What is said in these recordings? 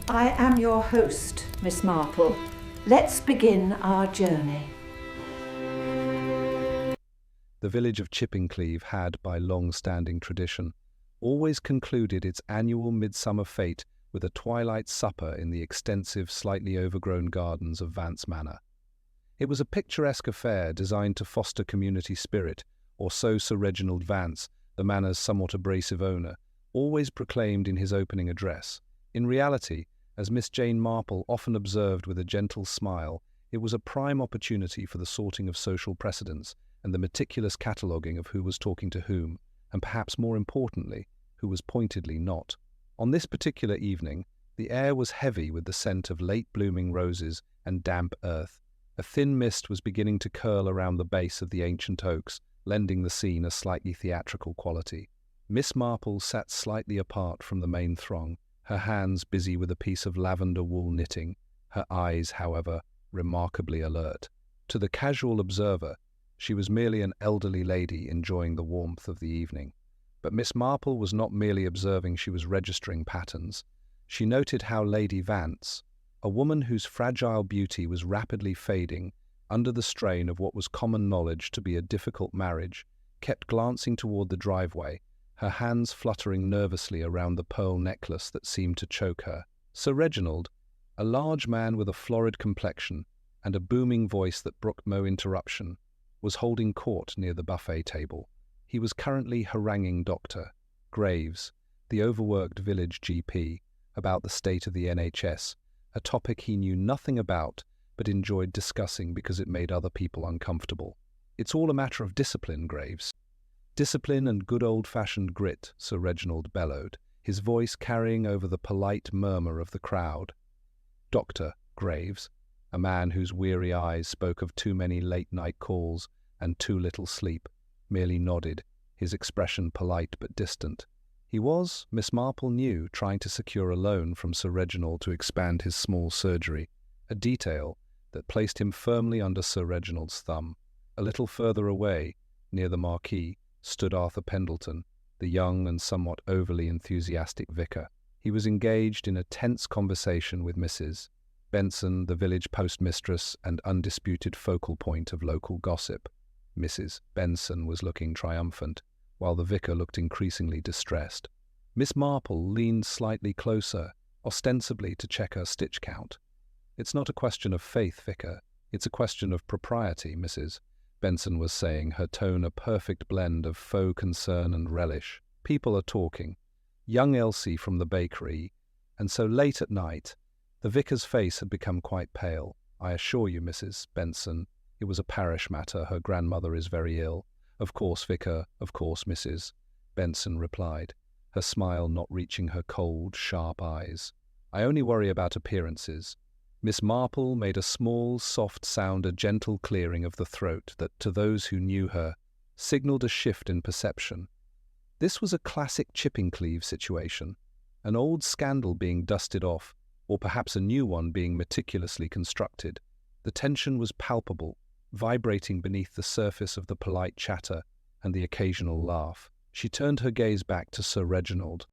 I am your host, Miss Marple. Let's begin our journey. The village of Chippingcleave had, by long-standing tradition, always concluded its annual midsummer fete with a twilight supper in the extensive, slightly overgrown gardens of Vance Manor. It was a picturesque affair designed to foster community spirit, or so Sir Reginald Vance, the manor's somewhat abrasive owner, always proclaimed in his opening address. In reality, as Miss Jane Marple often observed with a gentle smile, it was a prime opportunity for the sorting of social precedents and the meticulous cataloguing of who was talking to whom, and perhaps more importantly, who was pointedly not. On this particular evening, the air was heavy with the scent of late-blooming roses and damp earth. A thin mist was beginning to curl around the base of the ancient oaks, lending the scene a slightly theatrical quality. Miss Marple sat slightly apart from the main throng, her hands busy with a piece of lavender wool knitting, her eyes, however, remarkably alert. To the casual observer, she was merely an elderly lady enjoying the warmth of the evening. But Miss Marple was not merely observing, she was registering patterns. She noted how Lady Vance, a woman whose fragile beauty was rapidly fading under the strain of what was common knowledge to be a difficult marriage, kept glancing toward the driveway, her hands fluttering nervously around the pearl necklace that seemed to choke her. Sir Reginald, a large man with a florid complexion and a booming voice that brooked no interruption, was holding court near the buffet table. He was currently haranguing Dr. Graves, the overworked village GP, about the state of the NHS, a topic he knew nothing about but enjoyed discussing because it made other people uncomfortable. "It's all a matter of discipline, Graves." "Discipline and good old-fashioned grit," Sir Reginald bellowed, his voice carrying over the polite murmur of the crowd. Dr. Graves, a man whose weary eyes spoke of too many late-night calls and too little sleep, merely nodded, his expression polite but distant. He was, Miss Marple knew, trying to secure a loan from Sir Reginald to expand his small surgery, a detail that placed him firmly under Sir Reginald's thumb. A little further away, near the marquee, stood Arthur Pendleton, the young and somewhat overly enthusiastic vicar. He was engaged in a tense conversation with Mrs. Benson, the village postmistress and undisputed focal point of local gossip. Mrs. Benson was looking triumphant, while the vicar looked increasingly distressed. Miss Marple leaned slightly closer, ostensibly to check her stitch count. "It's not a question of faith, vicar. It's a question of propriety," Mrs. Benson was saying, her tone a perfect blend of faux concern and relish. "People are talking. Young Elsie from the bakery, and so late at night." The vicar's face had become quite pale. "I assure you, Mrs. Benson, it was a parish matter. Her grandmother is very ill." "Of course, vicar, of course, Mrs. Benson replied, her smile not reaching her cold, sharp eyes. "I only worry about appearances." Miss Marple made a small, soft sound, a gentle clearing of the throat that, to those who knew her, signaled a shift in perception. This was a classic Chippingcleave situation, an old scandal being dusted off, or perhaps a new one being meticulously constructed. The tension was palpable, vibrating beneath the surface of the polite chatter and the occasional laugh. She turned her gaze back to Sir Reginald.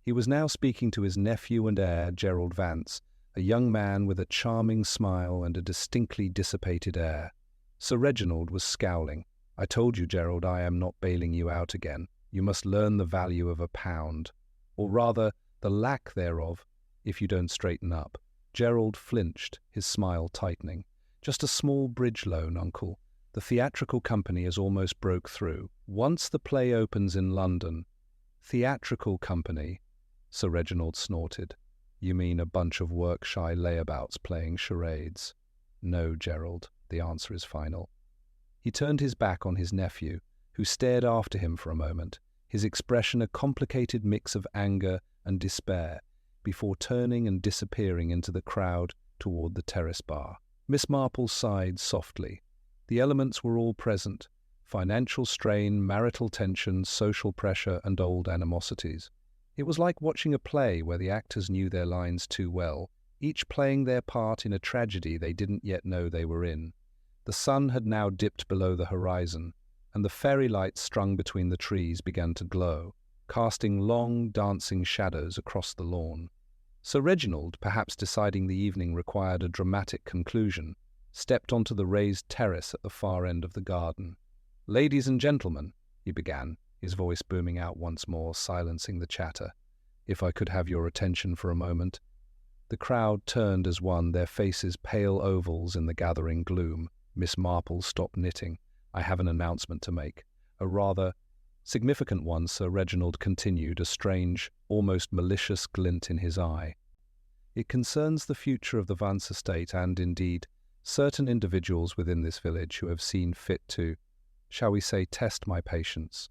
He was now speaking to his nephew and heir, Gerald Vance, a young man with a charming smile and a distinctly dissipated air. Sir Reginald was scowling. "I told you, Gerald, I am not bailing you out again. You must learn the value of a pound, or rather, the lack thereof, if you don't straighten up." Gerald flinched, his smile tightening. "Just a small bridge loan, Uncle. The theatrical company has almost broke through. Once the play opens in London—" "Theatrical company," Sir Reginald snorted. "You mean a bunch of work-shy layabouts playing charades?" "No, Gerald, the answer is final." He turned his back on his nephew, who stared after him for a moment, his expression a complicated mix of anger and despair, before turning and disappearing into the crowd toward the terrace bar. Miss Marple sighed softly. The elements were all present: financial strain, marital tension, social pressure, and old animosities. It was like watching a play where the actors knew their lines too well, each playing their part in a tragedy they didn't yet know they were in. The sun had now dipped below the horizon, and the fairy lights strung between the trees began to glow, casting long, dancing shadows across the lawn. Sir Reginald, perhaps deciding the evening required a dramatic conclusion, stepped onto the raised terrace at the far end of the garden. "Ladies and gentlemen," he began, his voice booming out once more, silencing the chatter, "if I could have your attention for a moment." The crowd turned as one, their faces pale ovals in the gathering gloom. Miss Marple stopped knitting. "I have an announcement to make." A rather significant one, Sir Reginald continued, a strange, almost malicious glint in his eye. "It concerns the future of the Vance estate and, indeed, certain individuals within this village who have seen fit to, shall we say, test my patience."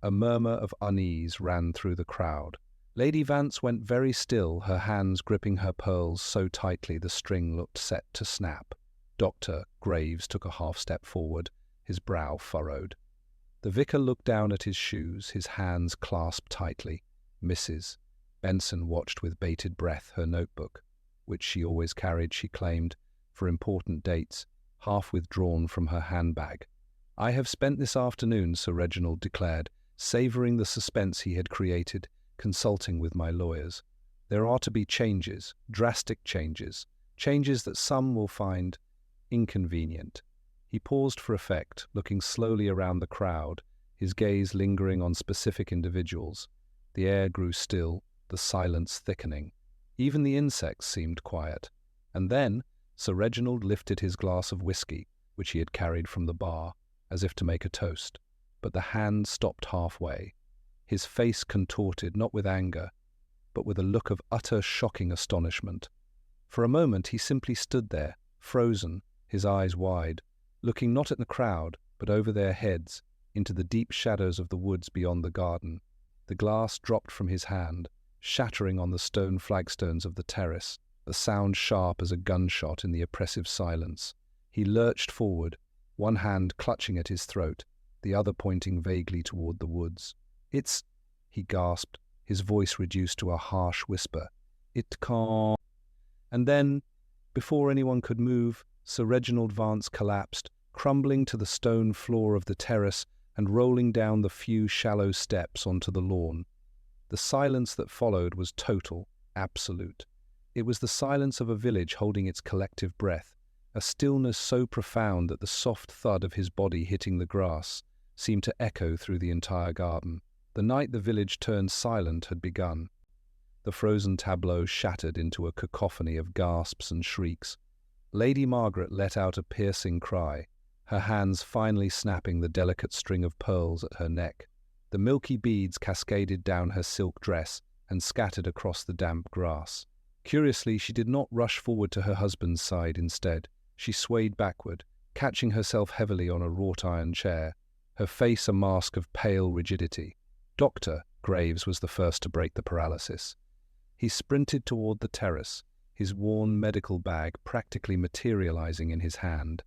A murmur of unease ran through the crowd. Lady Vance went very still, her hands gripping her pearls so tightly the string looked set to snap. Dr. Graves took a half-step forward, his brow furrowed. The vicar looked down at his shoes, his hands clasped tightly. Mrs. Benson watched with bated breath, her notebook, which she always carried, she claimed, for important dates, half withdrawn from her handbag. "I have spent this afternoon," Sir Reginald declared, savouring the suspense he had created, consulting with my lawyers. "There are to be changes, drastic changes, changes that some will find inconvenient." He paused for effect, looking slowly around the crowd, his gaze lingering on specific individuals. The air grew still, the silence thickening. Even the insects seemed quiet. And then Sir Reginald lifted his glass of whisky, which he had carried from the bar, as if to make a toast. But the hand stopped halfway. His face contorted, not with anger, but with a look of utter shocking astonishment. For a moment he simply stood there, frozen, his eyes wide, looking not at the crowd, but over their heads, into the deep shadows of the woods beyond the garden. The glass dropped from his hand, shattering on the stone flagstones of the terrace, the sound sharp as a gunshot in the oppressive silence. He lurched forward, one hand clutching at his throat, the other pointing vaguely toward the woods. "It's," he gasped, his voice reduced to a harsh whisper, "it can't." And then, before anyone could move, Sir Reginald Vance collapsed, crumbling to the stone floor of the terrace and rolling down the few shallow steps onto the lawn. The silence that followed was total, absolute. It was the silence of a village holding its collective breath, a stillness so profound that the soft thud of his body hitting the grass seemed to echo through the entire garden. The night the village turned silent had begun. The frozen tableau shattered into a cacophony of gasps and shrieks. Lady Margaret let out a piercing cry, her hands finally snapping the delicate string of pearls at her neck. The milky beads cascaded down her silk dress and scattered across the damp grass. Curiously, she did not rush forward to her husband's side. Instead, she swayed backward, catching herself heavily on a wrought-iron chair, her face a mask of pale rigidity. Dr. Graves was the first to break the paralysis. He sprinted toward the terrace, his worn medical bag practically materializing in his hand.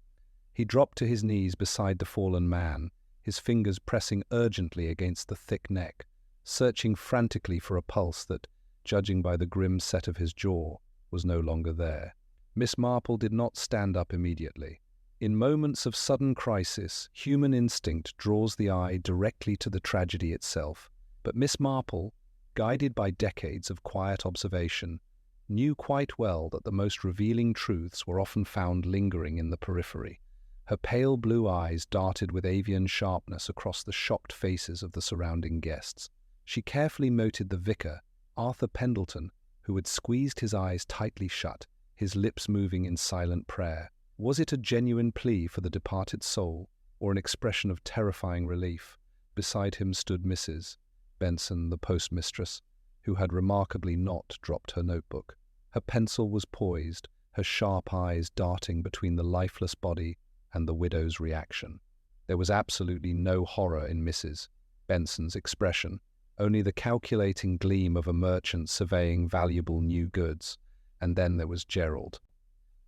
He dropped to his knees beside the fallen man, his fingers pressing urgently against the thick neck, searching frantically for a pulse that, judging by the grim set of his jaw, was no longer there. Miss Marple did not stand up immediately. In moments of sudden crisis, human instinct draws the eye directly to the tragedy itself. But Miss Marple, guided by decades of quiet observation, knew quite well that the most revealing truths were often found lingering in the periphery. Her pale blue eyes darted with avian sharpness across the shocked faces of the surrounding guests. She carefully noted the vicar, Arthur Pendleton, who had squeezed his eyes tightly shut, his lips moving in silent prayer. Was it a genuine plea for the departed soul, or an expression of terrifying relief? Beside him stood Mrs. Benson, the postmistress, who had remarkably not dropped her notebook. Her pencil was poised, her sharp eyes darting between the lifeless body and the widow's reaction. There was absolutely no horror in Mrs. Benson's expression, only the calculating gleam of a merchant surveying valuable new goods. And then there was Gerald.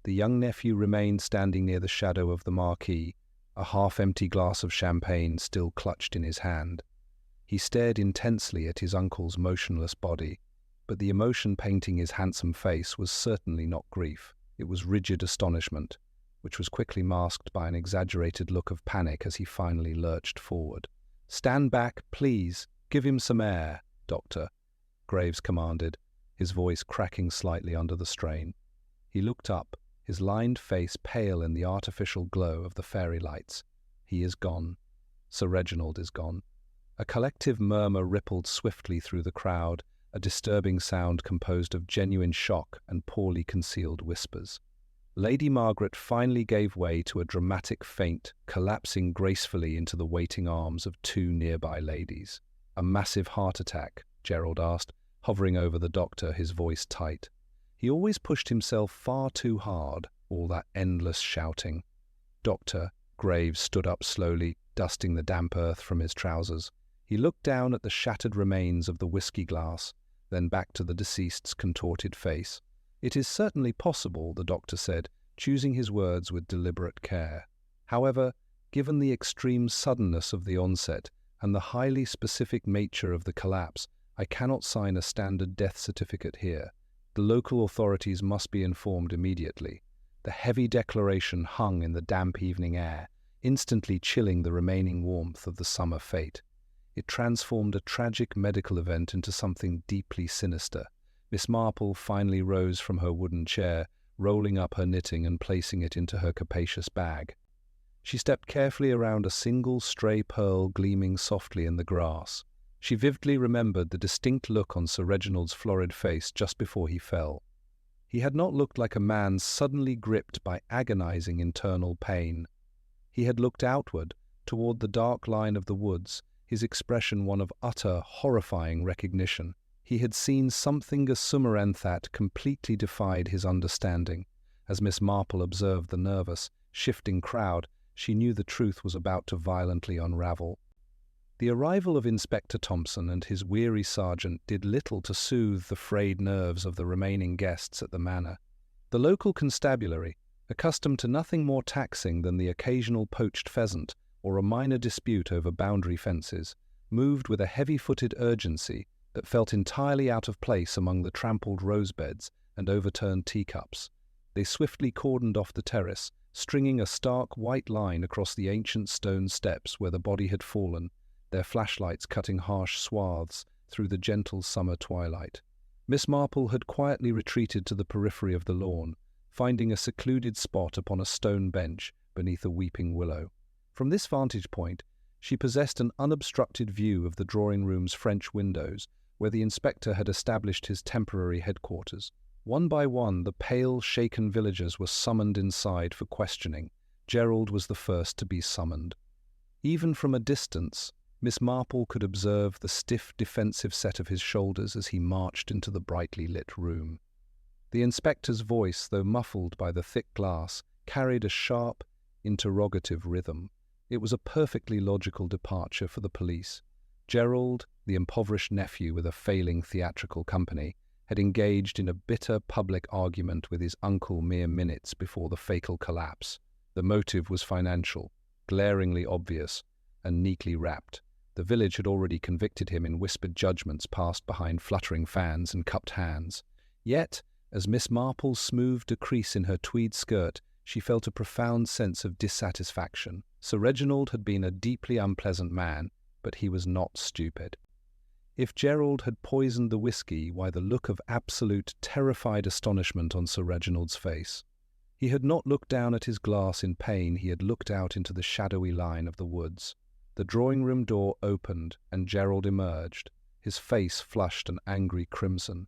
The young nephew remained standing near the shadow of the marquee, a half-empty glass of champagne still clutched in his hand. He stared intensely at his uncle's motionless body, but the emotion painting his handsome face was certainly not grief. It was rigid astonishment, which was quickly masked by an exaggerated look of panic as he finally lurched forward. "Stand back, please. Give him some air, Doctor," Graves commanded, his voice cracking slightly under the strain. He looked up, his lined face pale in the artificial glow of the fairy lights. He is gone. Sir Reginald is gone. A collective murmur rippled swiftly through the crowd, a disturbing sound composed of genuine shock and poorly concealed whispers. Lady Margaret finally gave way to a dramatic faint, collapsing gracefully into the waiting arms of two nearby ladies. "A massive heart attack?" Gerald asked, hovering over the doctor, his voice tight. He always pushed himself far too hard, all that endless shouting. "Doctor," Graves stood up slowly, dusting the damp earth from his trousers. He looked down at the shattered remains of the whiskey glass, then back to the deceased's contorted face. "It is certainly possible," the doctor said, choosing his words with deliberate care. "However, given the extreme suddenness of the onset and the highly specific nature of the collapse, I cannot sign a standard death certificate here. The local authorities must be informed immediately." The heavy declaration hung in the damp evening air, instantly chilling the remaining warmth of the summer fete. It transformed a tragic medical event into something deeply sinister. Miss Marple finally rose from her wooden chair, rolling up her knitting and placing it into her capacious bag. She stepped carefully around a single stray pearl gleaming softly in the grass. She vividly remembered the distinct look on Sir Reginald's florid face just before he fell. He had not looked like a man suddenly gripped by agonizing internal pain. He had looked outward, toward the dark line of the woods, his expression one of utter, horrifying recognition. He had seen something Asumeran that completely defied his understanding. As Miss Marple observed the nervous, shifting crowd, she knew the truth was about to violently unravel. The arrival of Inspector Thompson and his weary sergeant did little to soothe the frayed nerves of the remaining guests at the manor. The local constabulary, accustomed to nothing more taxing than the occasional poached pheasant or a minor dispute over boundary fences, moved with a heavy-footed urgency that felt entirely out of place among the trampled rosebeds and overturned teacups. They swiftly cordoned off the terrace, stringing a stark white line across the ancient stone steps where the body had fallen, their flashlights cutting harsh swaths through the gentle summer twilight. Miss Marple had quietly retreated to the periphery of the lawn, finding a secluded spot upon a stone bench beneath a weeping willow. From this vantage point, she possessed an unobstructed view of the drawing-room's French windows, where the inspector had established his temporary headquarters. One by one, the pale, shaken villagers were summoned inside for questioning. Gerald was the first to be summoned. Even from a distance, Miss Marple could observe the stiff, defensive set of his shoulders as he marched into the brightly lit room. The inspector's voice, though muffled by the thick glass, carried a sharp, interrogative rhythm. It was a perfectly logical departure for the police. Gerald, the impoverished nephew with a failing theatrical company, had engaged in a bitter public argument with his uncle mere minutes before the fatal collapse. The motive was financial, glaringly obvious, and neatly wrapped. The village had already convicted him in whispered judgments passed behind fluttering fans and cupped hands. Yet, as Miss Marple smoothed a crease in her tweed skirt, she felt a profound sense of dissatisfaction. Sir Reginald had been a deeply unpleasant man, but he was not stupid. If Gerald had poisoned the whiskey, why the look of absolute, terrified astonishment on Sir Reginald's face? He had not looked down at his glass in pain, he had looked out into the shadowy line of the woods. The drawing-room door opened, and Gerald emerged, his face flushed an angry crimson.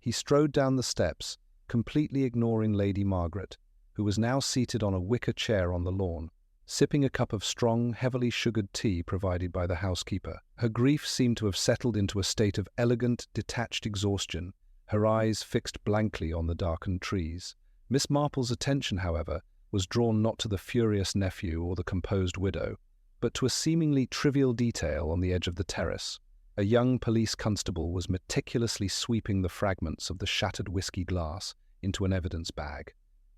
He strode down the steps, completely ignoring Lady Margaret, who was now seated on a wicker chair on the lawn, sipping a cup of strong, heavily sugared tea provided by the housekeeper. Her grief seemed to have settled into a state of elegant, detached exhaustion, her eyes fixed blankly on the darkened trees. Miss Marple's attention, however, was drawn not to the furious nephew or the composed widow, but to a seemingly trivial detail on the edge of the terrace. A young police constable was meticulously sweeping the fragments of the shattered whiskey glass into an evidence bag.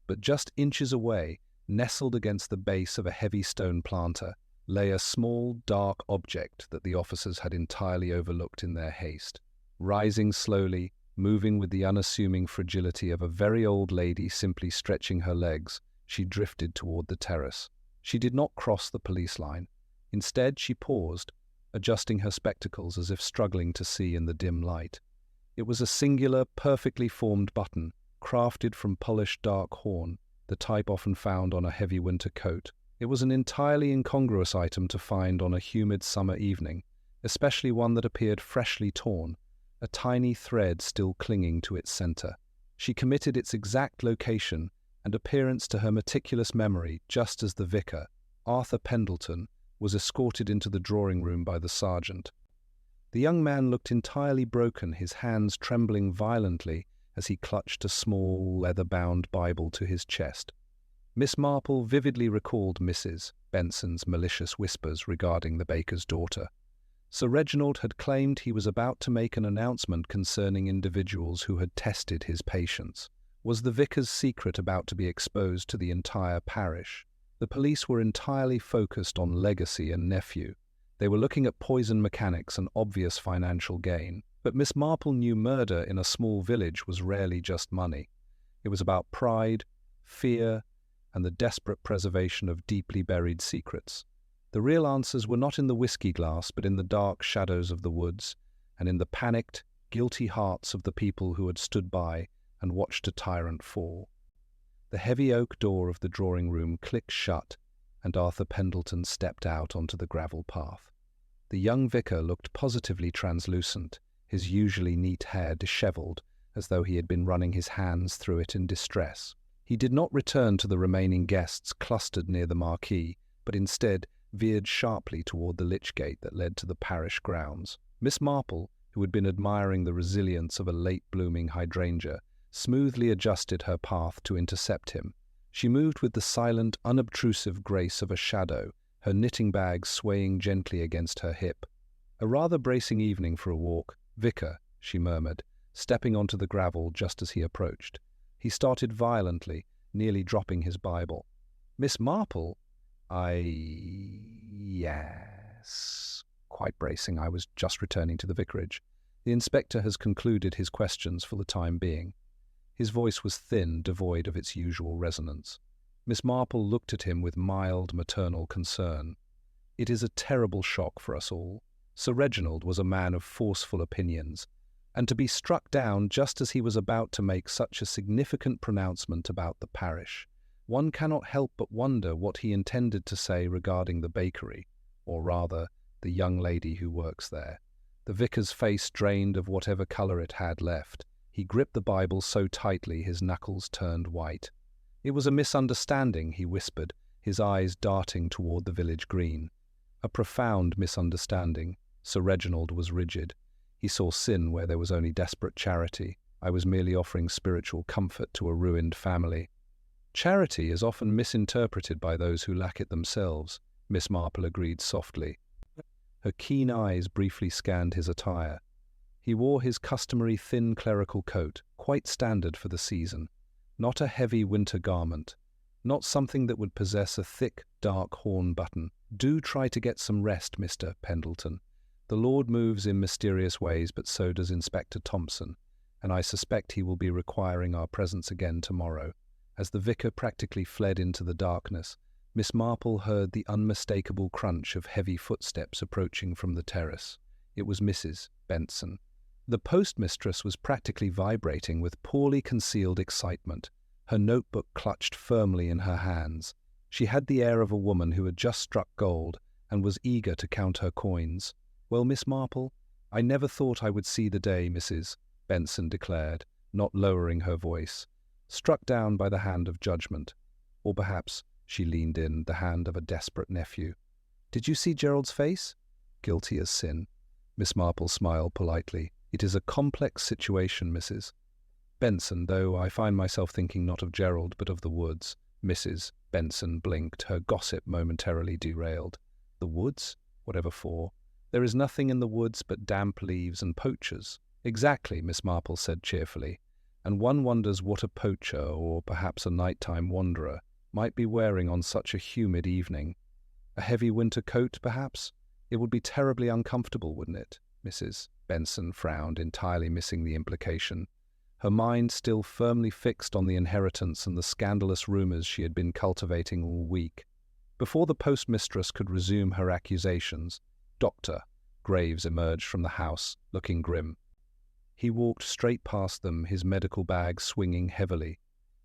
But just inches away, nestled against the base of a heavy stone planter, lay a small, dark object that the officers had entirely overlooked in their haste. Rising slowly, moving with the unassuming fragility of a very old lady simply stretching her legs, she drifted toward the terrace. She did not cross the police line. Instead, she paused, adjusting her spectacles as if struggling to see in the dim light. It was a singular, perfectly formed button, crafted from polished dark horn, the type often found on a heavy winter coat. It was an entirely incongruous item to find on a humid summer evening, especially one that appeared freshly torn, a tiny thread still clinging to its center. She committed its exact location and appearance to her meticulous memory just as the vicar, Arthur Pendleton, was escorted into the drawing-room by the sergeant. The young man looked entirely broken, his hands trembling violently as he clutched a small, leather-bound Bible to his chest. Miss Marple vividly recalled Mrs. Benson's malicious whispers regarding the baker's daughter. Sir Reginald had claimed he was about to make an announcement concerning individuals who had tested his patience. Was the vicar's secret about to be exposed to the entire parish? The police were entirely focused on legacy and nephew. They were looking at poison mechanics and obvious financial gain. But Miss Marple knew murder in a small village was rarely just money. It was about pride, fear, and the desperate preservation of deeply buried secrets. The real answers were not in the whiskey glass, but in the dark shadows of the woods, and in the panicked, guilty hearts of the people who had stood by and watched a tyrant fall. The heavy oak door of the drawing-room clicked shut, and Arthur Pendleton stepped out onto the gravel path. The young vicar looked positively translucent, his usually neat hair dishevelled, as though he had been running his hands through it in distress. He did not return to the remaining guests clustered near the marquee, but instead veered sharply toward the lich gate that led to the parish grounds. Miss Marple, who had been admiring the resilience of a late-blooming hydrangea, smoothly adjusted her path to intercept him. She moved with the silent, unobtrusive grace of a shadow, her knitting bag swaying gently against her hip. "A rather bracing evening for a walk, Vicar," she murmured, stepping onto the gravel just as he approached. He started violently, nearly dropping his Bible. "Miss Marple? Yes. Quite bracing. I was just returning to the vicarage. The inspector has concluded his questions for the time being." His voice was thin, devoid of its usual resonance. Miss Marple looked at him with mild maternal concern. "It is a terrible shock for us all. Sir Reginald was a man of forceful opinions, and to be struck down just as he was about to make such a significant pronouncement about the parish, one cannot help but wonder what he intended to say regarding the bakery, or rather, the young lady who works there." The vicar's face drained of whatever colour it had left. He gripped the Bible so tightly his knuckles turned white. "It was a misunderstanding," he whispered, his eyes darting toward the village green. "A profound misunderstanding." Sir Reginald was rigid. He saw sin where there was only desperate charity. "I was merely offering spiritual comfort to a ruined family." "Charity is often misinterpreted by those who lack it themselves," Miss Marple agreed softly. Her keen eyes briefly scanned his attire. He wore his customary thin clerical coat, quite standard for the season. Not a heavy winter garment. Not something that would possess a thick, dark horn button. "Do try to get some rest, Mr. Pendleton. The Lord moves in mysterious ways, but so does Inspector Thompson, and I suspect he will be requiring our presence again tomorrow." As the vicar practically fled into the darkness, Miss Marple heard the unmistakable crunch of heavy footsteps approaching from the terrace. It was Mrs. Benson. The postmistress was practically vibrating with poorly concealed excitement, her notebook clutched firmly in her hands. She had the air of a woman who had just struck gold and was eager to count her coins. "Well, Miss Marple, I never thought I would see the day, Mrs. Benson declared, not lowering her voice, struck down by the hand of judgment. Or perhaps, she leaned in, the hand of a desperate nephew. "Did you see Gerald's face?" "Guilty as sin." Miss Marple smiled politely. "It is a complex situation, Mrs. Benson, though I find myself thinking not of Gerald but of the woods." Mrs. Benson blinked, her gossip momentarily derailed. "The woods? Whatever for? There is nothing in the woods but damp leaves and poachers." "Exactly," Miss Marple said cheerfully, "and one wonders what a poacher, or perhaps a nighttime wanderer, might be wearing on such a humid evening. A heavy winter coat, perhaps? It would be terribly uncomfortable, wouldn't it?" Mrs. Benson frowned, entirely missing the implication. Her mind still firmly fixed on the inheritance and the scandalous rumours she had been cultivating all week. Before the postmistress could resume her accusations, Dr. Graves emerged from the house, looking grim. He walked straight past them, his medical bag swinging heavily.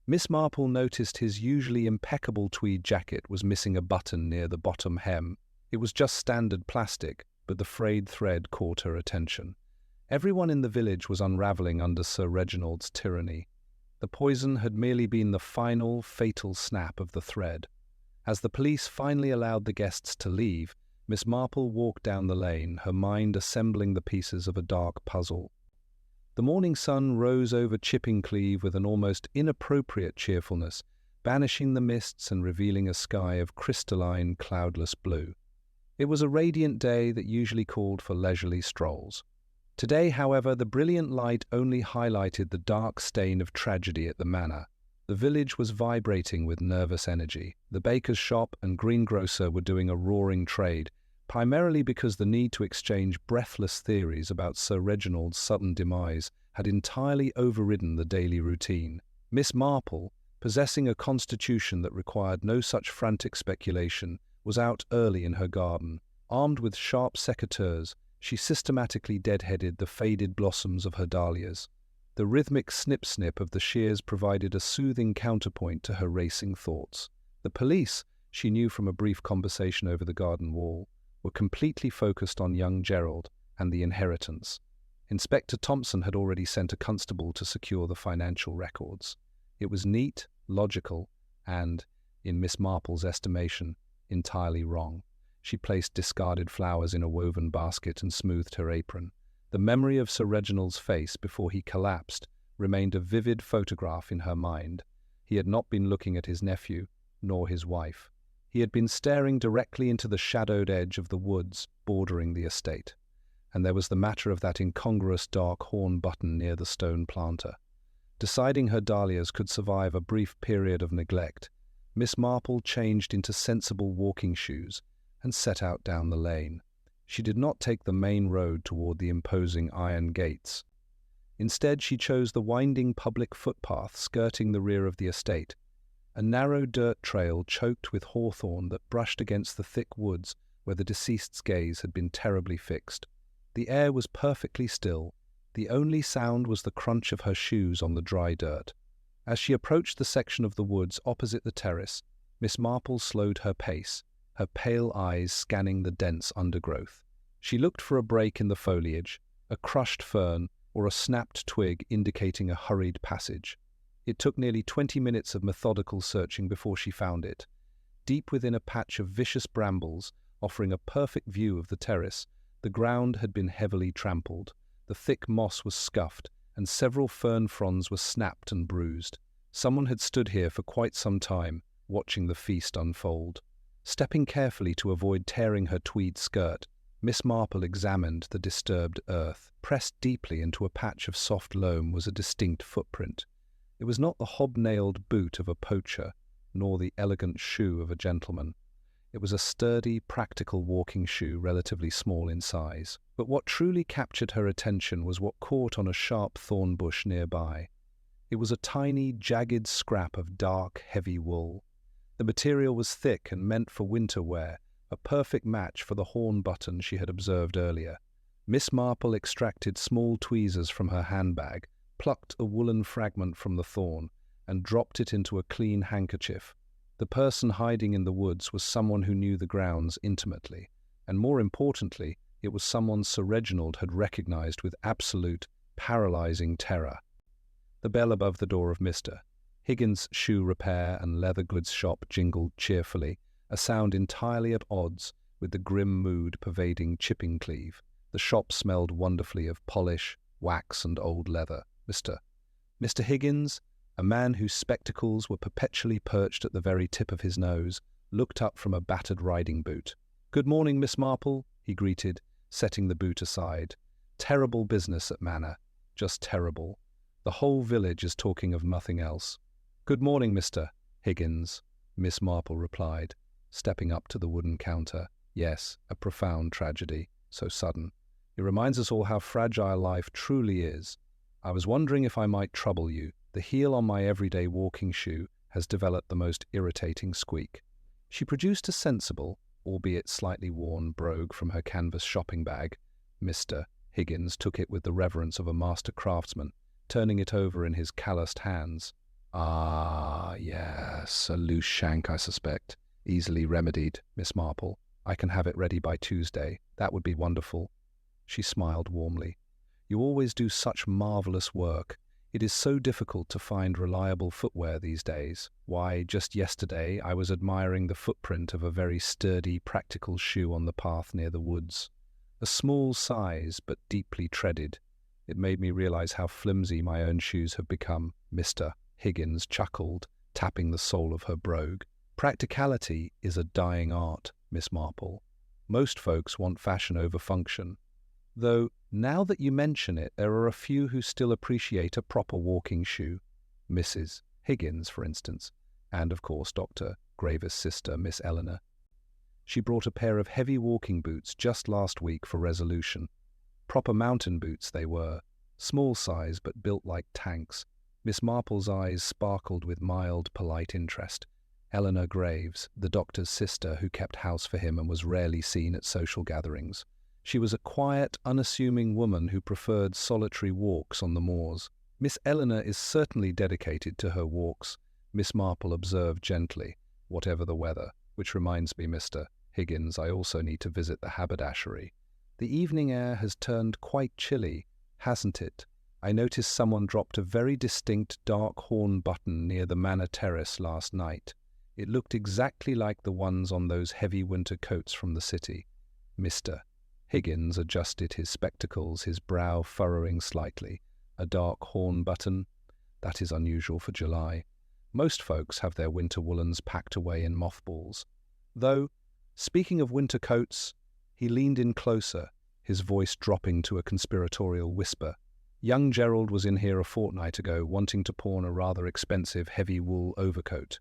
Miss Marple noticed his usually impeccable tweed jacket was missing a button near the bottom hem. It was just standard plastic, but the frayed thread caught her attention. Everyone in the village was unravelling under Sir Reginald's tyranny. The poison had merely been the final, fatal snap of the thread. As the police finally allowed the guests to leave, Miss Marple walked down the lane, her mind assembling the pieces of a dark puzzle. The morning sun rose over Chipping-Cleeve with an almost inappropriate cheerfulness, banishing the mists and revealing a sky of crystalline, cloudless blue. It was a radiant day that usually called for leisurely strolls. Today, however, the brilliant light only highlighted the dark stain of tragedy at the manor. The village was vibrating with nervous energy. The baker's shop and greengrocer were doing a roaring trade, primarily because the need to exchange breathless theories about Sir Reginald's sudden demise had entirely overridden the daily routine. Miss Marple, possessing a constitution that required no such frantic speculation, was out early in her garden. Armed with sharp secateurs, she systematically deadheaded the faded blossoms of her dahlias. The rhythmic snip-snip of the shears provided a soothing counterpoint to her racing thoughts. The police, she knew from a brief conversation over the garden wall, were completely focused on young Gerald and the inheritance. Inspector Thompson had already sent a constable to secure the financial records. It was neat, logical, and, in Miss Marple's estimation, entirely wrong. She placed discarded flowers in a woven basket and smoothed her apron. The memory of Sir Reginald's face before he collapsed remained a vivid photograph in her mind. He had not been looking at his nephew, nor his wife. He had been staring directly into the shadowed edge of the woods bordering the estate. And there was the matter of that incongruous dark horn button near the stone planter. Deciding her dahlias could survive a brief period of neglect, Miss Marple changed into sensible walking shoes and set out down the lane. She did not take the main road toward the imposing iron gates. Instead, she chose the winding public footpath skirting the rear of the estate, a narrow dirt trail choked with hawthorn that brushed against the thick woods where the deceased's gaze had been terribly fixed. The air was perfectly still. The only sound was the crunch of her shoes on the dry dirt. As she approached the section of the woods opposite the terrace, Miss Marple slowed her pace, her pale eyes scanning the dense undergrowth. She looked for a break in the foliage, a crushed fern, or a snapped twig indicating a hurried passage. It took nearly 20 minutes of methodical searching before she found it. Deep within a patch of vicious brambles, offering a perfect view of the terrace, the ground had been heavily trampled. The thick moss was scuffed, and several fern fronds were snapped and bruised. Someone had stood here for quite some time, watching the feast unfold. Stepping carefully to avoid tearing her tweed skirt, Miss Marple examined the disturbed earth. Pressed deeply into a patch of soft loam was a distinct footprint. It was not the hobnailed boot of a poacher, nor the elegant shoe of a gentleman. It was a sturdy, practical walking shoe, relatively small in size. But what truly captured her attention was what caught on a sharp thorn bush nearby. It was a tiny, jagged scrap of dark, heavy wool. The material was thick and meant for winter wear, a perfect match for the horn button she had observed earlier. Miss Marple extracted small tweezers from her handbag, plucked a woolen fragment from the thorn, and dropped it into a clean handkerchief. The person hiding in the woods was someone who knew the grounds intimately, and more importantly, it was someone Sir Reginald had recognized with absolute, paralyzing terror. The bell above the door of Mr. Higgins' shoe repair and leather goods shop jingled cheerfully, a sound entirely at odds with the grim mood pervading Chipping-Cleeve. The shop smelled wonderfully of polish, wax, and old leather. Mr. Higgins, a man whose spectacles were perpetually perched at the very tip of his nose, looked up from a battered riding boot. "Good morning, Miss Marple," he greeted, setting the boot aside. "Terrible business at Manor. Just terrible. The whole village is talking of nothing else." "Good morning, Mr. Higgins," Miss Marple replied, stepping up to the wooden counter. "Yes, a profound tragedy, so sudden. It reminds us all how fragile life truly is. I was wondering if I might trouble you. The heel on my everyday walking shoe has developed the most irritating squeak." She produced a sensible, albeit slightly worn, brogue from her canvas shopping bag. "Mr. Higgins took it with the reverence of a master craftsman, turning it over in his calloused hands. "Ah, yes, a loose shank, I suspect. Easily remedied, Miss Marple. I can have it ready by Tuesday. That would be wonderful." She smiled warmly. "You always do such marvelous work. It is so difficult to find reliable footwear these days. Why, just yesterday I was admiring the footprint of a very sturdy, practical shoe on the path near the woods. A small size, but deeply treaded. It made me realize how flimsy my own shoes have become." Mr. Higgins chuckled, tapping the sole of her brogue. "Practicality is a dying art, Miss Marple. Most folks want fashion over function. Though, now that you mention it, there are a few who still appreciate a proper walking shoe. Mrs. Higgins, for instance, and, of course, Dr. Graves' sister, Miss Eleanor. She brought a pair of heavy walking boots just last week for resolution. Proper mountain boots they were, small size but built like tanks." Miss Marple's eyes sparkled with mild, polite interest. Eleanor Graves, the doctor's sister who kept house for him and was rarely seen at social gatherings. She was a quiet, unassuming woman who preferred solitary walks on the moors. "Miss Eleanor is certainly dedicated to her walks," Miss Marple observed gently, "whatever the weather. Which reminds me, Mr. Higgins, I also need to visit the haberdashery. The evening air has turned quite chilly, hasn't it? I noticed someone dropped a very distinct dark horn button near the Manor Terrace last night. It looked exactly like the ones on those heavy winter coats from the city." Mr. Higgins adjusted his spectacles, his brow furrowing slightly. "A dark horn button? That is unusual for July. Most folks have their winter woolens packed away in mothballs. Though, speaking of winter coats," he leaned in closer, his voice dropping to a conspiratorial whisper. "Young Gerald was in here a fortnight ago wanting to pawn a rather expensive heavy wool overcoat.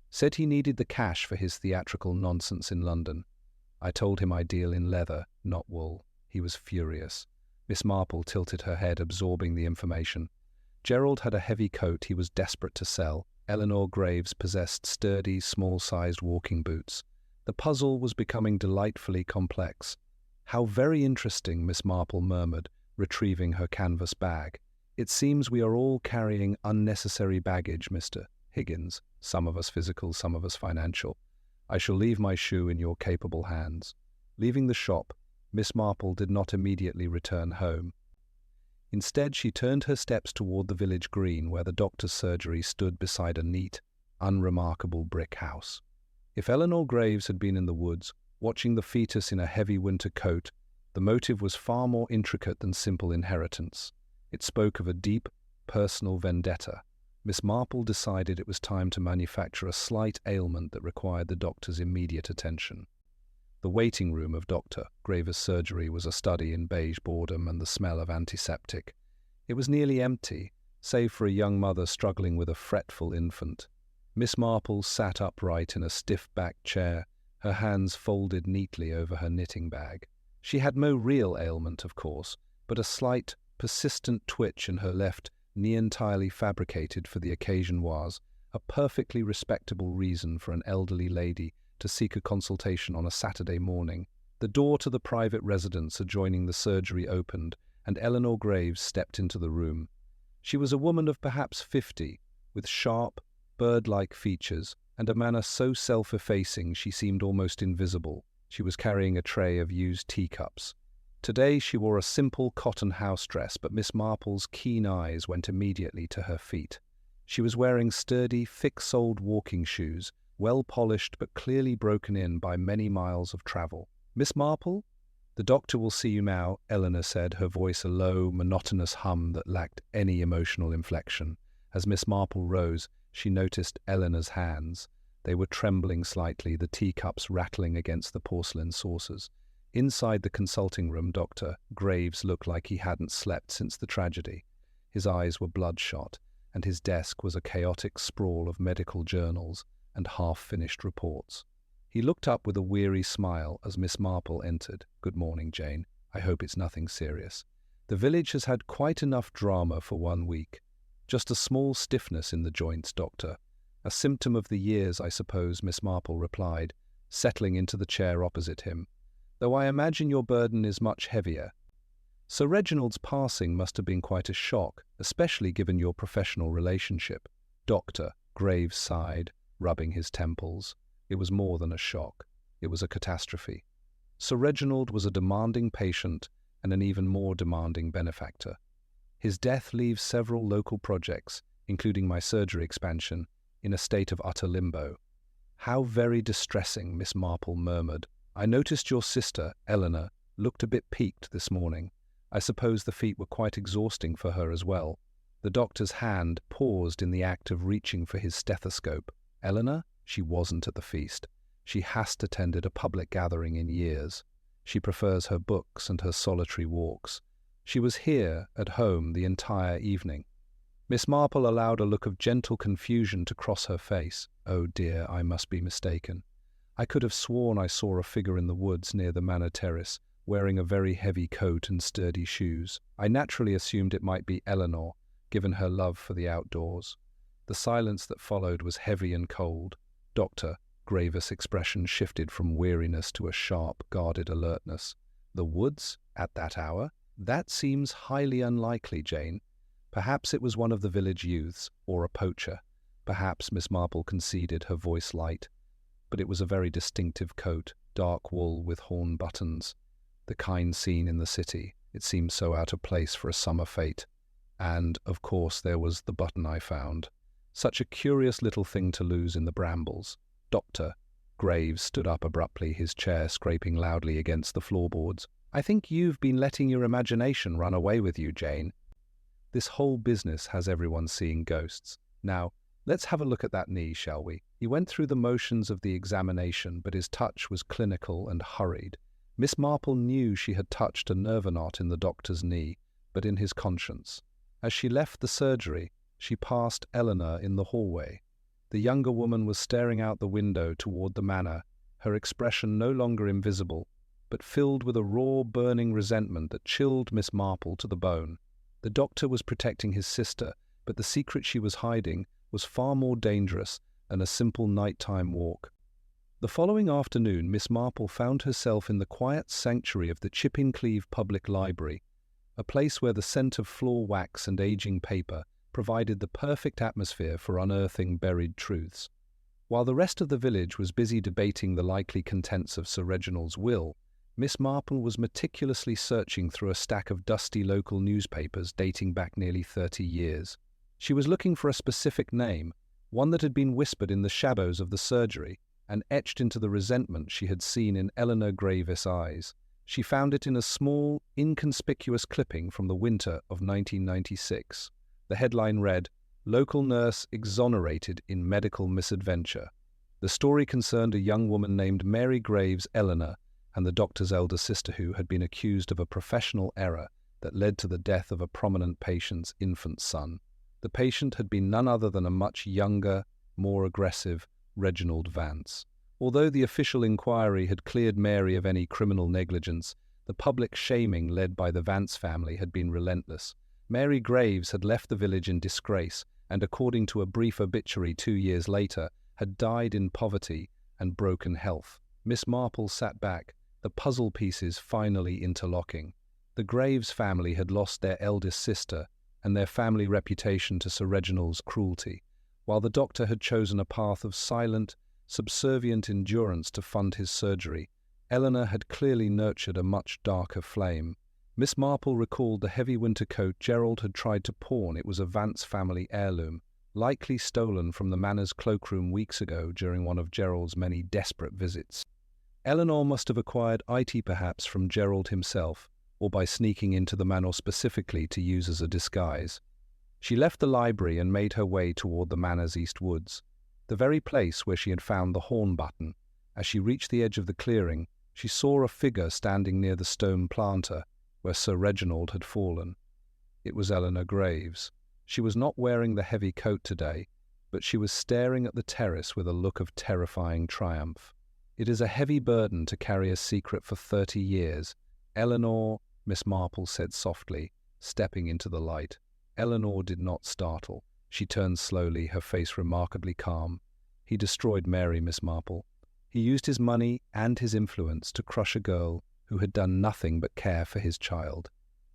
Said he needed the cash for his theatrical nonsense in London. I told him I deal in leather, not wool. He was furious." Miss Marple tilted her head, absorbing the information. Gerald had a heavy coat he was desperate to sell. Eleanor Graves possessed sturdy, small-sized walking boots. The puzzle was becoming delightfully complex. "How very interesting," Miss Marple murmured, retrieving her canvas bag. "It seems we are all carrying unnecessary baggage, Mr. Higgins. Some of us physical, some of us financial. I shall leave my shoe in your capable hands." Leaving the shop, Miss Marple did not immediately return home. Instead, she turned her steps toward the village green where the doctor's surgery stood beside a neat, unremarkable brick house. If Eleanor Graves had been in the woods, watching the fetus in a heavy winter coat, the motive was far more intricate than simple inheritance. It spoke of a deep, personal vendetta. Miss Marple decided it was time to manufacture a slight ailment that required the doctor's immediate attention. The waiting room of Dr. Graves' surgery was a study in beige boredom and the smell of antiseptic. It was nearly empty, save for a young mother struggling with a fretful infant. Miss Marple sat upright in a stiff-backed chair, her hands folded neatly over her knitting bag. She had no real ailment, of course, but a slight, persistent twitch in her left knee, entirely fabricated for the occasion, was a perfectly respectable reason for an elderly lady to seek a consultation on a Saturday morning. The door to the private residence adjoining the surgery opened, and Eleanor Graves stepped into the room. She was a woman of perhaps 50, with sharp, bird-like features, and a manner so self-effacing she seemed almost invisible. She was carrying a tray of used teacups. Today she wore a simple cotton house dress, but Miss Marple's keen eyes went immediately to her feet. She was wearing sturdy, thick-soled walking shoes, well-polished but clearly broken in by many miles of travel. "Miss Marple? The doctor will see you now," Eleanor said, her voice a low, monotonous hum that lacked any emotional inflection. As Miss Marple rose, she noticed Eleanor's hands. They were trembling slightly, the teacups rattling against the porcelain saucers. Inside the consulting room, Dr. Graves looked like he hadn't slept since the tragedy. His eyes were bloodshot, and his desk was a chaotic sprawl of medical journals and half-finished reports. He looked up with a weary smile as Miss Marple entered. "Good morning, Jane. I hope it's nothing serious. The village has had quite enough drama for 1 week. Just a small stiffness in the joints, Doctor. A symptom of the years, I suppose," Miss Marple replied, settling into the chair opposite him. "Though I imagine your burden is much heavier." Sir Reginald's passing must have been quite a shock, especially given your professional relationship. Dr. Graves sighed, rubbing his temples. It was more than a shock. It was a catastrophe. Sir Reginald was a demanding patient and an even more demanding benefactor. His death leaves several local projects, including my surgery expansion, in a state of utter limbo. How very distressing, Miss Marple murmured. I noticed your sister, Eleanor, looked a bit peaked this morning. I suppose the feet were quite exhausting for her as well. The doctor's hand paused in the act of reaching for his stethoscope. Eleanor? She wasn't at the feast. She hasn't attended a public gathering in years. She prefers her books and her solitary walks. She was here, at home, the entire evening. Miss Marple allowed a look of gentle confusion to cross her face. Oh dear, I must be mistaken. I could have sworn I saw a figure in the woods near the manor terrace, wearing a very heavy coat and sturdy shoes. I naturally assumed it might be Eleanor, given her love for the outdoors. The silence that followed was heavy and cold. Dr. Graves' expression shifted from weariness to a sharp, guarded alertness. The woods? At that hour? That seems highly unlikely, Jane. Perhaps it was one of the village youths, or a poacher. Perhaps, Miss Marple conceded, her voice light. But it was a very distinctive coat, dark wool with horn buttons. The kind seen in the city. It seemed so out of place for a summer fete. And, of course, there was the button I found. Such a curious little thing to lose in the brambles. Dr. Graves stood up abruptly, his chair scraping loudly against the floorboards. I think you've been letting your imagination run away with you, Jane. This whole business has everyone seeing ghosts. Now, let's have a look at that knee, shall we? He went through the motions of the examination, but his touch was clinical and hurried. Miss Marple knew she had touched a nerve knot in the doctor's knee, but in his conscience. As she left the surgery, she passed Eleanor in the hallway. The younger woman was staring out the window toward the manor, her expression no longer invisible, but filled with a raw, burning resentment that chilled Miss Marple to the bone. The doctor was protecting his sister, but the secret she was hiding was far more dangerous than a simple nighttime walk. The following afternoon, Miss Marple found herself in the quiet sanctuary of the Chipping-Cleeve Public Library, a place where the scent of floor wax and aging paper provided the perfect atmosphere for unearthing buried truths. While the rest of the village was busy debating the likely contents of Sir Reginald's will, Miss Marple was meticulously searching through a stack of dusty local newspapers dating back nearly 30 years. She was looking for a specific name, one that had been whispered in the shadows of the surgery and etched into the resentment she had seen in Eleanor Graves' eyes. She found it in a small, inconspicuous clipping from the winter of 1996. The headline read, "Local Nurse Exonerated in Medical Misadventure." The story concerned a young woman named Mary Graves Eleanor and the doctor's elder sister who had been accused of a professional error that led to the death of a prominent patient's infant son. The patient had been none other than a much younger, more aggressive Reginald Vance. Although the official inquiry had cleared Mary of any criminal negligence, the public shaming led by the Vance family had been relentless. Mary Graves had left the village in disgrace and, according to a brief obituary 2 years later, had died in poverty and broken health. Miss Marple sat back, the puzzle pieces finally interlocking. The Graves family had lost their eldest sister and their family reputation to Sir Reginald's cruelty, while the doctor had chosen a path of silent, subservient endurance to fund his surgery. Eleanor had clearly nurtured a much darker flame. Miss Marple recalled the heavy winter coat Gerald had tried to pawn. It was a Vance family heirloom, likely stolen from the manor's cloakroom weeks ago during one of Gerald's many desperate visits. Eleanor must have acquired it perhaps from Gerald himself, or by sneaking into the manor specifically to use as a disguise. She left the library and made her way toward the manor's east woods, the very place where she had found the horn button. As she reached the edge of the clearing, she saw a figure standing near the stone planter where Sir Reginald had fallen. It was Eleanor Graves. She was not wearing the heavy coat today, but she was staring at the terrace with a look of terrifying triumph. It is a heavy burden to carry a secret for 30 years. Eleanor, Miss Marple said softly, stepping into the light. Eleanor did not startle. She turned slowly, her face remarkably calm. He destroyed Mary, Miss Marple. He used his money and his influence to crush a girl who had done nothing but care for his child.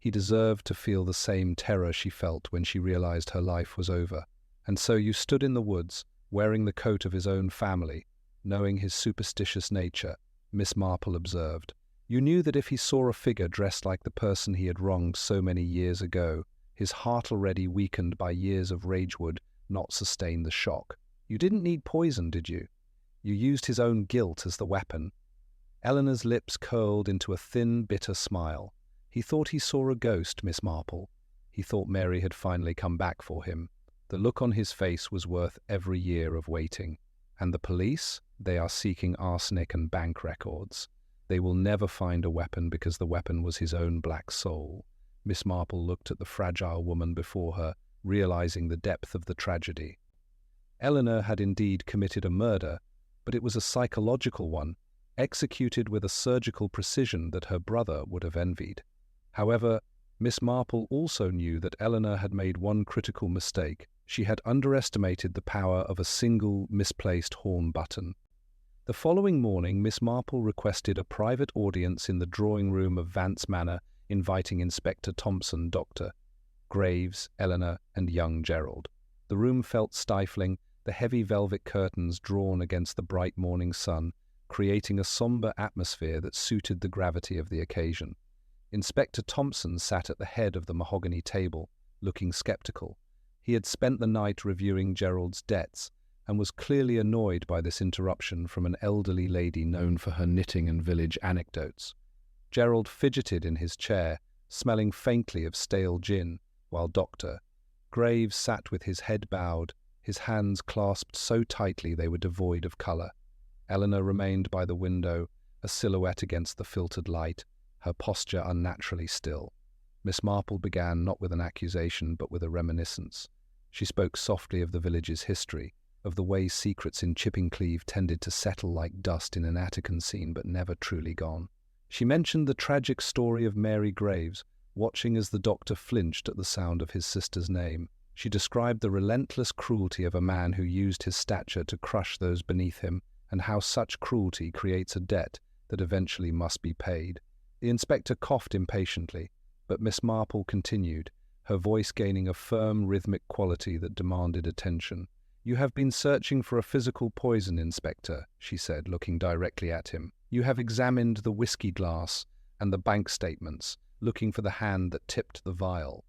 He deserved to feel the same terror she felt when she realized her life was over. And so you stood in the woods, wearing the coat of his own family, knowing his superstitious nature, Miss Marple observed. You knew that if he saw a figure dressed like the person he had wronged so many years ago, his heart already weakened by years of rage would not sustain the shock. You didn't need poison, did you? You used his own guilt as the weapon. Eleanor's lips curled into a thin, bitter smile. He thought he saw a ghost, Miss Marple. He thought Mary had finally come back for him. The look on his face was worth every year of waiting. And the police? They are seeking arsenic and bank records. They will never find a weapon because the weapon was his own black soul. Miss Marple looked at the fragile woman before her, realizing the depth of the tragedy. Eleanor had indeed committed a murder, but it was a psychological one, executed with a surgical precision that her brother would have envied. However, Miss Marple also knew that Eleanor had made one critical mistake. She had underestimated the power of a single misplaced horn button. The following morning, Miss Marple requested a private audience in the drawing room of Vance Manor, inviting Inspector Thompson, Dr. Graves, Eleanor, and young Gerald. The room felt stifling, the heavy velvet curtains drawn against the bright morning sun, creating a somber atmosphere that suited the gravity of the occasion. Inspector Thompson sat at the head of the mahogany table, looking skeptical. He had spent the night reviewing Gerald's debts, and was clearly annoyed by this interruption from an elderly lady known for her knitting and village anecdotes. Gerald fidgeted in his chair, smelling faintly of stale gin, while Dr. Graves sat with his head bowed, his hands clasped so tightly they were devoid of colour. Eleanor remained by the window, a silhouette against the filtered light, her posture unnaturally still. Miss Marple began not with an accusation but with a reminiscence. She spoke softly of the village's history, of the way secrets in Chipping tended to settle like dust in an Attican scene but never truly gone. She mentioned the tragic story of Mary Graves, watching as the doctor flinched at the sound of his sister's name. She described the relentless cruelty of a man who used his stature to crush those beneath him, and how such cruelty creates a debt that eventually must be paid. The inspector coughed impatiently, but Miss Marple continued, her voice gaining a firm, rhythmic quality that demanded attention. "You have been searching for a physical poison, Inspector," she said, looking directly at him. "You have examined the whiskey glass and the bank statements, looking for the hand that tipped the vial.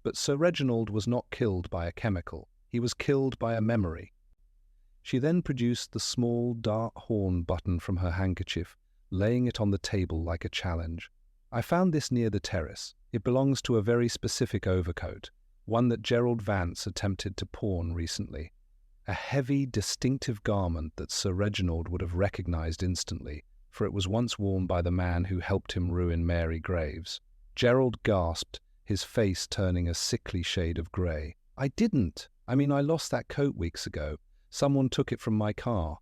But Sir Reginald was not killed by a chemical. He was killed by a memory." She then produced the small, dark horn button from her handkerchief, laying it on the table like a challenge. "I found this near the terrace. It belongs to a very specific overcoat, one that Gerald Vance attempted to pawn recently. A heavy, distinctive garment that Sir Reginald would have recognized instantly, for it was once worn by the man who helped him ruin Mary Graves." Gerald gasped, his face turning a sickly shade of grey. "I didn't. I lost that coat weeks ago. Someone took it from my car."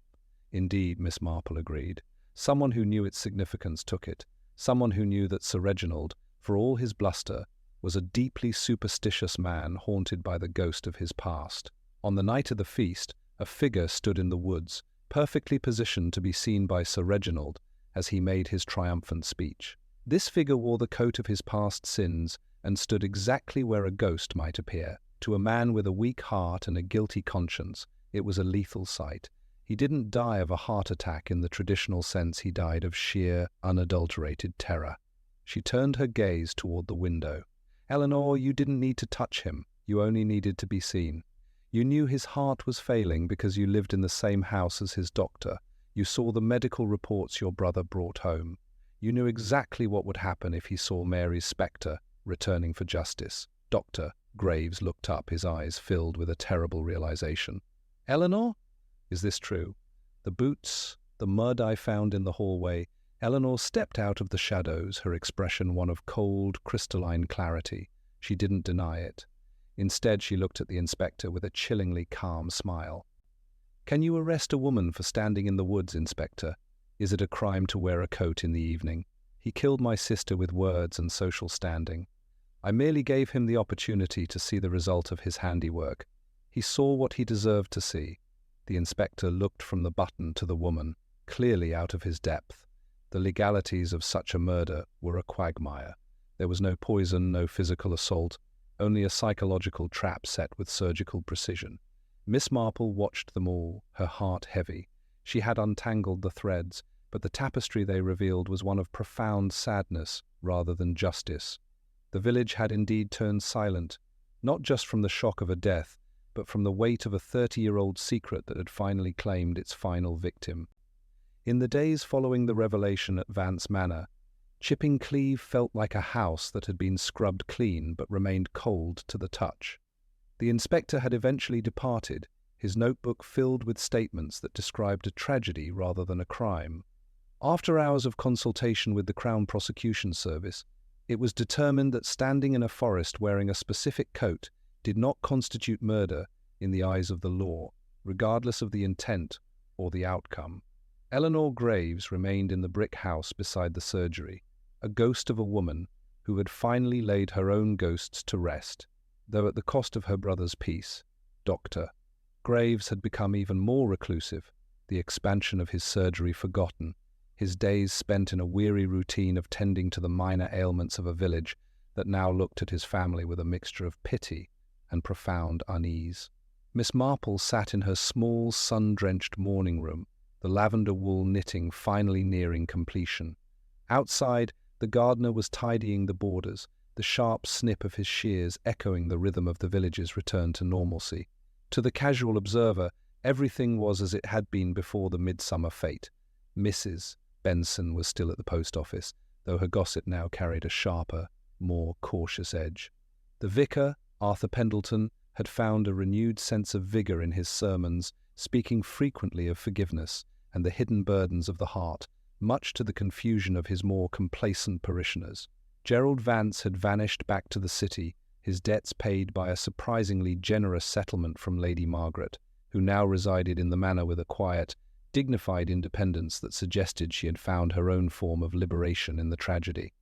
"Indeed," Miss Marple agreed. "Someone who knew its significance took it. Someone who knew that Sir Reginald, for all his bluster, was a deeply superstitious man haunted by the ghost of his past. On the night of the feast, a figure stood in the woods, perfectly positioned to be seen by Sir Reginald as he made his triumphant speech. This figure wore the coat of his past sins and stood exactly where a ghost might appear. To a man with a weak heart and a guilty conscience, it was a lethal sight. He didn't die of a heart attack in the traditional sense. He died of sheer, unadulterated terror." She turned her gaze toward the window. "Eleanor, you didn't need to touch him. You only needed to be seen. You knew his heart was failing because you lived in the same house as his doctor. You saw the medical reports your brother brought home. You knew exactly what would happen if he saw Mary's spectre returning for justice." Dr. Graves looked up, his eyes filled with a terrible realization. "Eleanor? Is this true? The boots, the mud I found in the hallway." Eleanor stepped out of the shadows, her expression one of cold, crystalline clarity. She didn't deny it. Instead, she looked at the inspector with a chillingly calm smile. "Can you arrest a woman for standing in the woods, Inspector? Is it a crime to wear a coat in the evening? He killed my sister with words and social standing. I merely gave him the opportunity to see the result of his handiwork. He saw what he deserved to see." The inspector looked from the button to the woman, clearly out of his depth. The legalities of such a murder were a quagmire. There was no poison, no physical assault, only a psychological trap set with surgical precision. Miss Marple watched them all, her heart heavy. She had untangled the threads, but the tapestry they revealed was one of profound sadness rather than justice. The village had indeed turned silent, not just from the shock of a death, but from the weight of a 30-year-old secret that had finally claimed its final victim. In the days following the revelation at Vance Manor, Chipping Cleeve felt like a house that had been scrubbed clean but remained cold to the touch. The inspector had eventually departed, his notebook filled with statements that described a tragedy rather than a crime. After hours of consultation with the Crown Prosecution Service, it was determined that standing in a forest wearing a specific coat did not constitute murder in the eyes of the law, regardless of the intent or the outcome. Eleanor Graves remained in the brick house beside the surgery, a ghost of a woman who had finally laid her own ghosts to rest, though at the cost of her brother's peace. Dr. Graves had become even more reclusive, the expansion of his surgery forgotten, his days spent in a weary routine of tending to the minor ailments of a village that now looked at his family with a mixture of pity and profound unease. Miss Marple sat in her small, sun-drenched morning room, the lavender wool knitting finally nearing completion. Outside, the gardener was tidying the borders, the sharp snip of his shears echoing the rhythm of the village's return to normalcy. To the casual observer, everything was as it had been before the midsummer fete. Mrs. Benson was still at the post office, though her gossip now carried a sharper, more cautious edge. The vicar, Arthur Pendleton, had found a renewed sense of vigour in his sermons, speaking frequently of forgiveness and the hidden burdens of the heart, much to the confusion of his more complacent parishioners. Gerald Vance had vanished back to the city, his debts paid by a surprisingly generous settlement from Lady Margaret, who now resided in the manor with a quiet, dignified independence that suggested she had found her own form of liberation in the tragedy.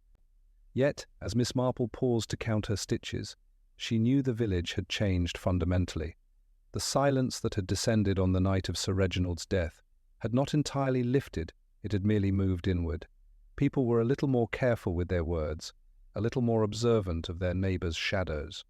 Yet, as Miss Marple paused to count her stitches, she knew the village had changed fundamentally. The silence that had descended on the night of Sir Reginald's death had not entirely lifted, it had merely moved inward. People were a little more careful with their words, a little more observant of their neighbours' shadows.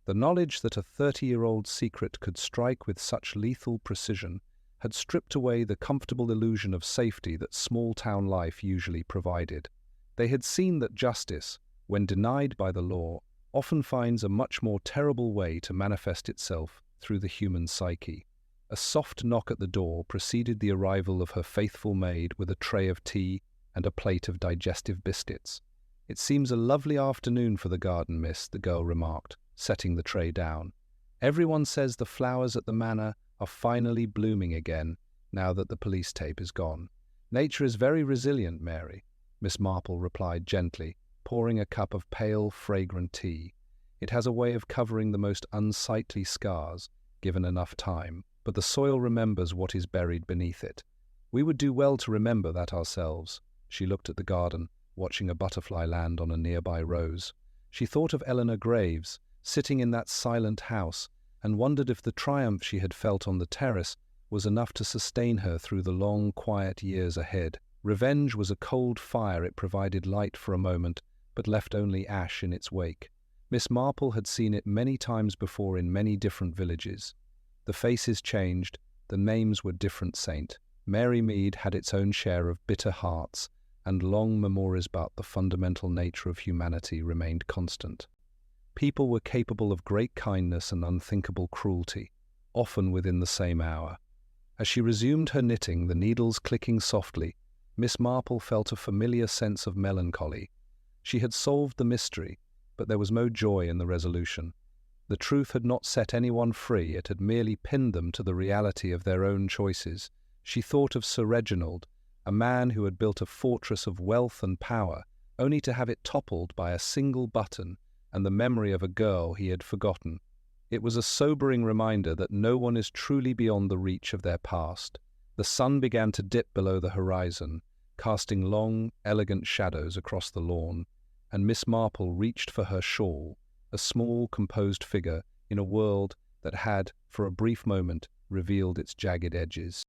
The knowledge that a 30-year-old secret could strike with such lethal precision had stripped away the comfortable illusion of safety that small-town life usually provided. They had seen that justice, when denied by the law, often finds a much more terrible way to manifest itself through the human psyche. A soft knock at the door preceded the arrival of her faithful maid with a tray of tea and a plate of digestive biscuits. "It seems a lovely afternoon for the garden, miss," the girl remarked, setting the tray down. "Everyone says the flowers at the manor are finally blooming again, now that the police tape is gone." "Nature is very resilient, Mary," Miss Marple replied gently, pouring a cup of pale, fragrant tea. "It has a way of covering the most unsightly scars, given enough time, but the soil remembers what is buried beneath it. We would do well to remember that ourselves." She looked at the garden, watching a butterfly land on a nearby rose. She thought of Eleanor Graves, sitting in that silent house, and wondered if the triumph she had felt on the terrace was enough to sustain her through the long, quiet years ahead. Revenge was a cold fire. It provided light for a moment, but left only ash in its wake. Miss Marple had seen it many times before in many different villages. The faces changed, the names were different. St. Mary Mead had its own share of bitter hearts, and long memories about the fundamental nature of humanity remained constant. People were capable of great kindness and unthinkable cruelty, often within the same hour. As she resumed her knitting, the needles clicking softly, Miss Marple felt a familiar sense of melancholy. She had solved the mystery, but there was no joy in the resolution. The truth had not set anyone free, it had merely pinned them to the reality of their own choices. She thought of Sir Reginald, a man who had built a fortress of wealth and power, only to have it toppled by a single button and the memory of a girl he had forgotten. It was a sobering reminder that no one is truly beyond the reach of their past. The sun began to dip below the horizon, casting long, elegant shadows across the lawn, and Miss Marple reached for her shawl, a small, composed figure in a world that had, for a brief moment, revealed its jagged edges.